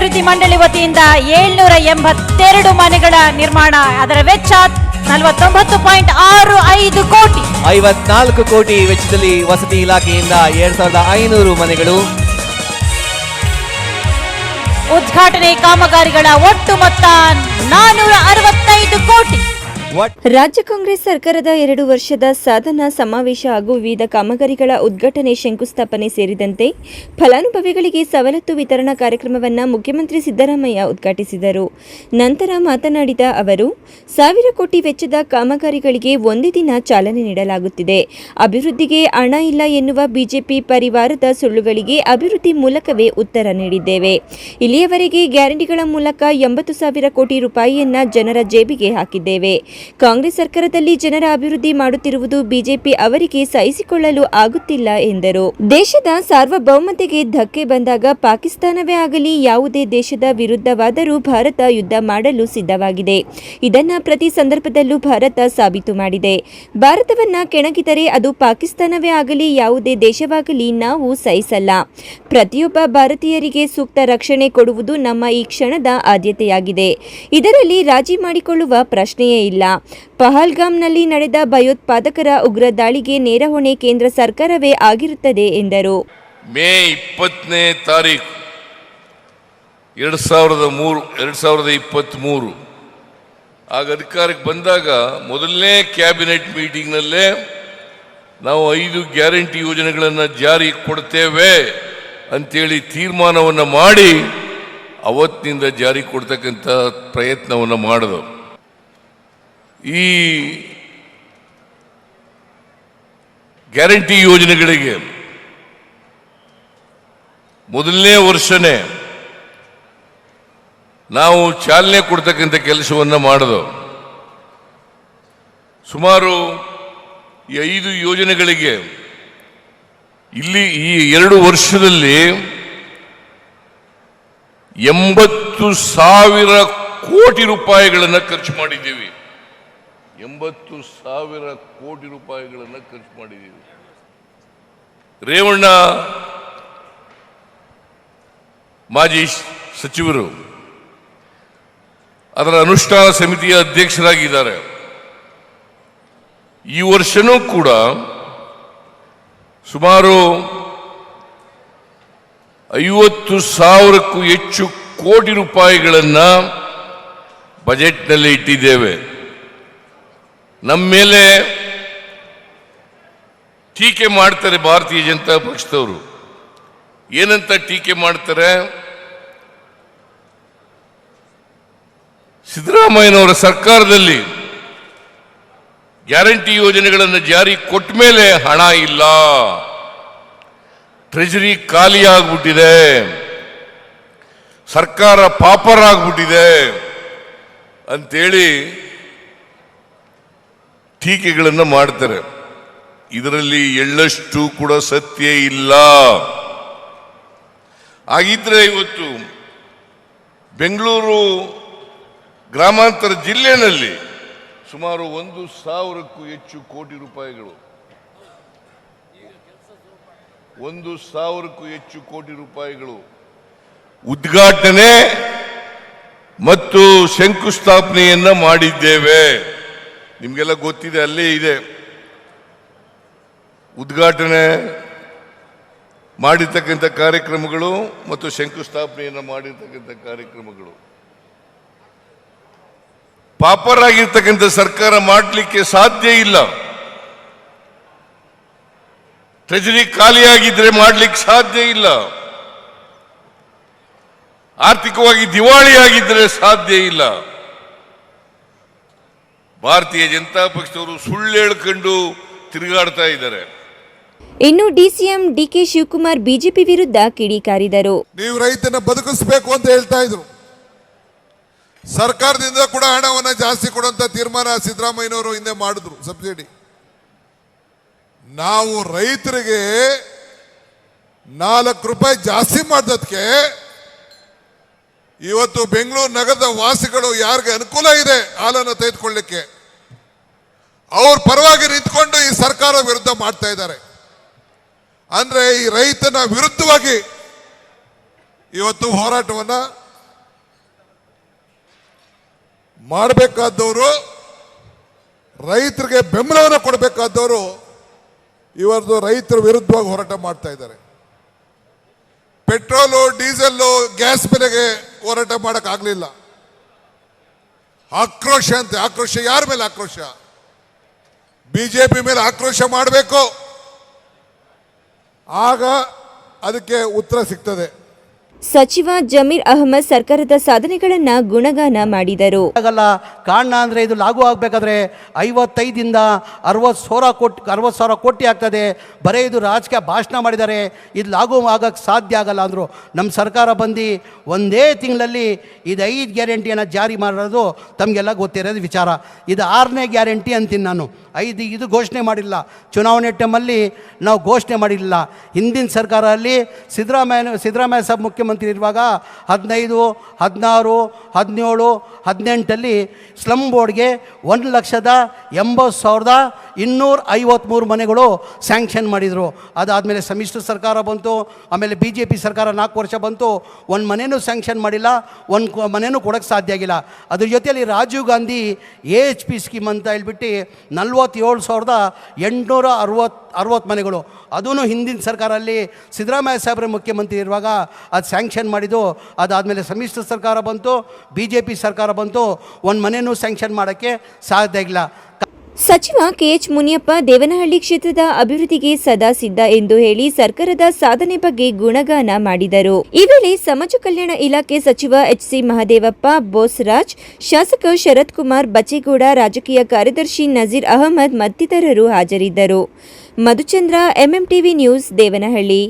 ಅಭಿವೃದ್ಧಿ ಮಂಡಳಿ ವತಿಯಿಂದ 782 ಮನೆಗಳ ನಿರ್ಮಾಣ. ಅದರ ವೆಚ್ಚ 49.65 ಕೋಟಿ. 54 ಕೋಟಿ ವೆಚ್ಚದಲ್ಲಿ ವಸತಿ ಇಲಾಖೆಯಿಂದ 2500 ಮನೆಗಳು. ಉದ್ಘಾಟನೆ ಕಾಮಗಾರಿಗಳ ಒಟ್ಟು ಮೊತ್ತ 465 ಕೋಟಿ. ರಾಜ್ಯ ಕಾಂಗ್ರೆಸ್ ಸರ್ಕಾರದ 2 ವರ್ಷದ ಸಾಧನಾ ಸಮಾವೇಶ ಹಾಗೂ ವಿವಿಧ ಕಾಮಗಾರಿಗಳ ಉದ್ಘಾಟನೆ, ಶಂಕುಸ್ಥಾಪನೆ ಸೇರಿದಂತೆ ಫಲಾನುಭವಿಗಳಿಗೆ ಸವಲತ್ತು ವಿತರಣಾ ಕಾರ್ಯಕ್ರಮವನ್ನು ಮುಖ್ಯಮಂತ್ರಿ ಸಿದ್ದರಾಮಯ್ಯ ಉದ್ಘಾಟಿಸಿದರು. ನಂತರ ಮಾತನಾಡಿದ ಅವರು, 1000 ಕೋಟಿ ವೆಚ್ಚದ ಕಾಮಗಾರಿಗಳಿಗೆ ಒಂದೇ ದಿನ ಚಾಲನೆ ನೀಡಲಾಗುತ್ತಿದೆ. ಅಭಿವೃದ್ಧಿಗೆ ಹಣ ಇಲ್ಲ ಎನ್ನುವ ಬಿಜೆಪಿ ಪರಿವಾರದ ಸುಳ್ಳುಗಳಿಗೆ ಅಭಿವೃದ್ಧಿ ಮೂಲಕವೇ ಉತ್ತರ ನೀಡಿದ್ದೇವೆ. ಇಲ್ಲಿಯವರೆಗೆ ಗ್ಯಾರಂಟಿಗಳ ಮೂಲಕ 80,000 ಕೋಟಿ ರೂಪಾಯಿಯನ್ನ ಜನರ ಜೇಬಿಗೆ ಹಾಕಿದ್ದೇವೆ. ಕಾಂಗ್ರೆಸ್ ಸರ್ಕಾರದಲ್ಲಿ ಜನರ ಅಭಿವೃದ್ಧಿ ಮಾಡುತ್ತಿರುವುದು ಬಿಜೆಪಿ ಅವರಿಗೆ ಸಹಿಸಿಕೊಳ್ಳಲು ಆಗುತ್ತಿಲ್ಲ ಎಂದರು. ದೇಶದ ಸಾರ್ವಭೌಮತೆಗೆ ಧಕ್ಕೆ ಬಂದಾಗ ಪಾಕಿಸ್ತಾನವೇ ಆಗಲಿ ಯಾವುದೇ ದೇಶದ ವಿರುದ್ಧವಾದರೂ ಭಾರತ ಯುದ್ಧ ಮಾಡಲು ಸಿದ್ಧವಾಗಿದೆ. ಇದನ್ನ ಪ್ರತಿ ಸಂದರ್ಭದಲ್ಲೂ ಭಾರತ ಸಾಬೀತು ಮಾಡಿದೆ. ಭಾರತವನ್ನ ಕೆಣಕಿದರೆ ಅದು ಪಾಕಿಸ್ತಾನವೇ ಆಗಲಿ ಯಾವುದೇ ದೇಶವಾಗಲಿ ನಾವು ಸಹಿಸಲ್ಲ. ಪ್ರತಿಯೊಬ್ಬ ಭಾರತೀಯರಿಗೆ ಸೂಕ್ತ ರಕ್ಷಣೆ ಕೊಡುವುದು ನಮ್ಮ ಈ ಕ್ಷಣದ ಆದ್ಯತೆಯಾಗಿದೆ. ಇದರಲ್ಲಿ ರಾಜಿ ಮಾಡಿಕೊಳ್ಳುವ ಪ್ರಶ್ನೆಯೇ ಇಲ್ಲ. ಪಹಲ್ಗಾಮ್ನಲ್ಲಿ ನಡೆದ ಭಯೋತ್ಪಾದಕರ ಉಗ್ರ ದಾಳಿಗೆ ನೇರ ಹೊಣೆ ಕೇಂದ್ರ ಸರ್ಕಾರವೇ ಆಗಿರುತ್ತದೆ ಎಂದರು. ಮೇ 20ನೇ ತಾರೀಕು 2023 ಆಗ ಅಧಿಕಾರಕ್ಕೆ ಬಂದಾಗ ಮೊದಲನೇ ಕ್ಯಾಬಿನೆಟ್ ಮೀಟಿಂಗ್ನಲ್ಲೇ ನಾವು 5 ಗ್ಯಾರಂಟಿ ಯೋಜನೆಗಳನ್ನು ಜಾರಿ ಕೊಡ್ತೇವೆ ಅಂತೇಳಿ ತೀರ್ಮಾನವನ್ನು ಮಾಡಿ ಅವತ್ತಿನಿಂದ ಜಾರಿ ಕೊಡ್ತಕ್ಕಂಥ ಪ್ರಯತ್ನವನ್ನು ಮಾಡಿದವು. ಈ ಗ್ಯಾರಂಟಿ ಯೋಜನೆಗಳಿಗೆ ಮೊದಲನೇ ವರ್ಷನೇ ನಾವು ಚಾಲನೆ ಕೊಡ್ತಕ್ಕಂಥ ಕೆಲಸವನ್ನು ಮಾಡಿದೆವು. ಸುಮಾರು ಈ 5 ಯೋಜನೆಗಳಿಗೆ ಇಲ್ಲಿ ಈ 2 ವರ್ಷದಲ್ಲಿ 80,000 ಕೋಟಿ ರೂಪಾಯಿಗಳನ್ನು ಖರ್ಚು ಮಾಡಿದ್ದೀವಿ. 80,000 ಕೋಟಿ ರೂಪಾಯಿಗಳನ್ನು ಖರ್ಚು ಮಾಡಿದ್ದೀವಿ. ರೇವಣ್ಣ ಮಾಜಿ ಸಚಿವರು ಅದರ ಅನುಷ್ಠಾನ ಸಮಿತಿಯ ಅಧ್ಯಕ್ಷರಾಗಿದ್ದಾರೆ. ಈ ವರ್ಷನೂ ಕೂಡ ಸುಮಾರು 50,000ಕ್ಕೂ ಹೆಚ್ಚು ಕೋಟಿ ರೂಪಾಯಿಗಳನ್ನು ಬಜೆಟ್ನಲ್ಲಿ ಇಟ್ಟಿದ್ದೇವೆ. ನಮ್ಮ ಮೇಲೆ ಟೀಕೆ ಮಾಡ್ತಾರೆ ಭಾರತೀಯ ಜನತಾ ಪಕ್ಷದವರು. ಏನಂತ ಟೀಕೆ ಮಾಡ್ತಾರೆ? ಸಿದ್ದರಾಮಯ್ಯನವರ ಸರ್ಕಾರದಲ್ಲಿ ಗ್ಯಾರಂಟಿ ಯೋಜನೆಗಳನ್ನು ಜಾರಿ ಕೊಟ್ಟ ಮೇಲೆ ಹಣ ಇಲ್ಲ, ಟ್ರೆಜರಿ ಖಾಲಿಯಾಗ್ಬಿಟ್ಟಿದೆ, ಸರ್ಕಾರ ಪಾಪರಾಗ್ಬಿಟ್ಟಿದೆ ಅಂತೇಳಿ ಟೀಕೆಗಳನ್ನು ಮಾಡ್ತಾರೆ. ಇದರಲ್ಲಿ ಎಳ್ಳಷ್ಟು ಕೂಡ ಸತ್ಯ ಇಲ್ಲ. ಹಾಗಿದ್ರೆ ಇವತ್ತು ಬೆಂಗಳೂರು ಗ್ರಾಮಾಂತರ ಜಿಲ್ಲೆಯಲ್ಲಿ ಸುಮಾರು 1,000ಕ್ಕೂ ಹೆಚ್ಚು ಕೋಟಿ ರೂಪಾಯಿಗಳು 1,000ಕ್ಕೂ ಹೆಚ್ಚು ಕೋಟಿ ರೂಪಾಯಿಗಳು ಉದ್ಘಾಟನೆ ಮತ್ತು ಶಂಕುಸ್ಥಾಪನೆಯನ್ನ ಮಾಡಿದ್ದೇವೆ. ನಿಮಗೆಲ್ಲ ಗೊತ್ತಿದೆ, ಅಲ್ಲೇ ಇದೆ. ಉದ್ಘಾಟನೆ ಮಾಡಿರ್ತಕ್ಕಂಥ ಕಾರ್ಯಕ್ರಮಗಳು ಮತ್ತು ಶಂಕುಸ್ಥಾಪನೆಯನ್ನು ಮಾಡಿರ್ತಕ್ಕಂಥ ಕಾರ್ಯಕ್ರಮಗಳು. ಪಾಪರಾಗಿರ್ತಕ್ಕಂಥ ಸರ್ಕಾರ ಮಾಡಲಿಕ್ಕೆ ಸಾಧ್ಯ ಇಲ್ಲ. ಟ್ರೆಜರಿ ಖಾಲಿಯಾಗಿದ್ರೆ ಮಾಡಲಿಕ್ಕೆ ಸಾಧ್ಯ ಇಲ್ಲ. ಆರ್ಥಿಕವಾಗಿ ದಿವಾಳಿಯಾಗಿದ್ದರೆ ಸಾಧ್ಯ ಇಲ್ಲ. ಭಾರತೀಯ ಜನತಾ ಪಕ್ಷದವರು ಸುಳ್ಳು ಹೇಳ್ಕೊಂಡು ತಿರುಗಾಡ್ತಾ ಇದ್ದಾರೆ. ಇನ್ನು ಡಿಸಿಎಂ ಡಿಕೆ ಶಿವಕುಮಾರ್ ಬಿಜೆಪಿ ವಿರುದ್ಧ ಕಿಡಿಕಾರಿದರು. ನೀವು ರೈತನ ಬದುಕಿಸಬೇಕು ಅಂತ ಹೇಳ್ತಾ ಇದ್ರು. ಸರ್ಕಾರದಿಂದ ಕೂಡ ಹಣವನ್ನು ಜಾಸ್ತಿ ಕೊಡುವಂತ ತೀರ್ಮಾನ ಸಿದ್ದರಾಮಯ್ಯನವರು ಹಿಂದೆ ಮಾಡಿದ್ರು. ಸಬ್ಸಿಡಿ ನಾವು ರೈತರಿಗೆ 4 ರೂಪಾಯಿ ಜಾಸ್ತಿ ಮಾಡಿದಕ್ಕೆ ಇವತ್ತು ಬೆಂಗಳೂರು ನಗರದ ವಾಸಿಗಳು ಯಾರಿಗೆ ಅನುಕೂಲ ಇದೆ ಹಾಲನ್ನು ತೆಗೆದುಕೊಳ್ಳಲಿಕ್ಕೆ ಅವ್ರ ಪರವಾಗಿ ನಿಂತ್ಕೊಂಡು ಈ ಸರ್ಕಾರ ವಿರುದ್ಧ ಮಾಡ್ತಾ ಇದ್ದಾರೆ. ಅಂದ್ರೆ ಈ ರೈತನ ವಿರುದ್ಧವಾಗಿ ಇವತ್ತು ಹೋರಾಟವನ್ನ ಮಾಡಬೇಕಾದವರು, ರೈತರಿಗೆ ಬೆಂಬಲವನ್ನು ಕೊಡಬೇಕಾದವರು ಇವರದು ರೈತರ ವಿರುದ್ಧವಾಗಿ ಹೋರಾಟ ಮಾಡ್ತಾ ಇದ್ದಾರೆ. ಪೆಟ್ರೋಲು, ಡೀಸೆಲ್ಲು, ಗ್ಯಾಸ್ ಬೆಲೆಗೆ ಹೋರಾಟ ಮಾಡೋಕ್ಕಾಗಲಿಲ್ಲ. ಆಕ್ರೋಶ ಅಂತೆ. ಆಕ್ರೋಶ ಯಾರ ಮೇಲೆ ಆಕ್ರೋಶ? ಬಿಜೆಪಿ ಮೇಲೆ ಆಕ್ರೋಶ ಮಾಡಬೇಕು, ಆಗ ಅದಕ್ಕೆ ಉತ್ತರ ಸಿಗ್ತದೆ. ಸಚಿವ ಜಮೀರ್ ಅಹಮದ್ ಸರ್ಕಾರದ ಸಾಧನೆಗಳನ್ನು ಗುಣಗಾನ ಮಾಡಿದರು. ಆಗಲ್ಲ ಕಾರಣ ಅಂದರೆ ಇದು ಲಾಗು ಆಗಬೇಕಾದ್ರೆ 55ರಿಂದ 60,000 ಕೋಟಿ ಆಗ್ತದೆ. ಬರೀ ಇದು ರಾಜಕೀಯ ಭಾಷಣ ಮಾಡಿದ್ದಾರೆ, ಇದು ಲಾಗು ಆಗಕ್ಕೆ ಸಾಧ್ಯ ಆಗಲ್ಲ ಅಂದರು. ನಮ್ಮ ಸರ್ಕಾರ ಬಂದು ಒಂದೇ ತಿಂಗಳಲ್ಲಿ ಇದು 5 ಗ್ಯಾರಂಟಿಯನ್ನು ಜಾರಿ ಮಾಡೋದು ತಮಗೆಲ್ಲ ಗೊತ್ತಿರೋದು ವಿಚಾರ. ಇದು 6ನೇ ಗ್ಯಾರಂಟಿ ಅಂತೀನಿ ನಾನು. ಇದು ಘೋಷಣೆ ಮಾಡಿಲ್ಲ. ಚುನಾವಣೆ ಟೈಮಲ್ಲಿ ನಾವು ಘೋಷಣೆ ಮಾಡಿಲ್ಲ. ಹಿಂದಿನ ಸರ್ಕಾರದಲ್ಲಿ ಸಿದ್ದರಾಮಯ್ಯ ಸಾಬ್ ಮುಖ್ಯಮಂತ್ರಿ ಇರುವಾಗ 15, 16, 17, 18 ಸ್ಲಮ್ ಬೋರ್ಡ್ಗೆ 1,80,253 ಮನೆಗಳು ಸ್ಯಾಂಕ್ಷನ್ ಮಾಡಿದರು. ಅದಾದಮೇಲೆ ಸಮ್ಮಿಶ್ರ ಸರ್ಕಾರ ಬಂತು, ಆಮೇಲೆ BJP ಸರ್ಕಾರ 4 ವರ್ಷ ಬಂತು, ಒಂದು ಮನೆಯೂ ಸ್ಯಾಂಕ್ಷನ್ ಮಾಡಿಲ್ಲ, ಒಂದು ಮನೆಯೂ ಕೊಡೋಕ್ಕೆ ಸಾಧ್ಯ ಆಗಿಲ್ಲ. ಅದ್ರ ಜೊತೆಯಲ್ಲಿ ರಾಜೀವ್ ಗಾಂಧಿ AHP ಸ್ಕೀಮ್ ಅಂತ ಹೇಳ್ಬಿಟ್ಟು 47,860 ಮನೆಗಳು, ಅದೂ ಹಿಂದಿನ ಸರ್ಕಾರದಲ್ಲಿ ಸಿದ್ದರಾಮಯ್ಯ ಸಾಹೇಬ್ರ ಮುಖ್ಯಮಂತ್ರಿ ಇರುವಾಗ ಅದು ಸ್ಯಾಂಕ್ಷನ್ ಮಾಡಿದ್ದು. ಅದಾದಮೇಲೆ ಸಮ್ಮಿಶ್ರ ಸರ್ಕಾರ ಬಂತು, BJP ಸರ್ಕಾರ ಬಂತು, ಒಂದು ಮನೆಯೂ ಸ್ಯಾಂಕ್ಷನ್ ಮಾಡೋಕ್ಕೆ ಸಾಧ್ಯ ಇಲ್ಲ. ಸಚಿವ KH ಮುನಿಯಪ್ಪ ದೇವನಹಳ್ಳಿ ಕ್ಷೇತ್ರದ ಅಭಿವೃದ್ಧಿಗೆ ಸದಾ ಸಿದ್ಧ ಎಂದು ಹೇಳಿ ಸರ್ಕಾರದ ಸಾಧನೆ ಬಗ್ಗೆ ಗುಣಗಾನ ಮಾಡಿದರು. ಈ ವೇಳೆ ಸಮಾಜ ಕಲ್ಯಾಣ ಇಲಾಖೆ ಸಚಿವ HC ಮಹದೇವಪ್ಪ, ಬೋಸರಾಜ್, ಶಾಸಕ ಶರತ್ ಕುಮಾರ್ ಬಚ್ಚೇಗೌಡ, ರಾಜಕೀಯ ಕಾರ್ಯದರ್ಶಿ ನಜೀರ್ ಅಹಮದ್ ಮತ್ತಿತರರು ಹಾಜರಿದ್ದರು. ಮಧುಚಂದ್ರ, MMTV ನ್ಯೂಸ್, ದೇವನಹಳ್ಳಿ.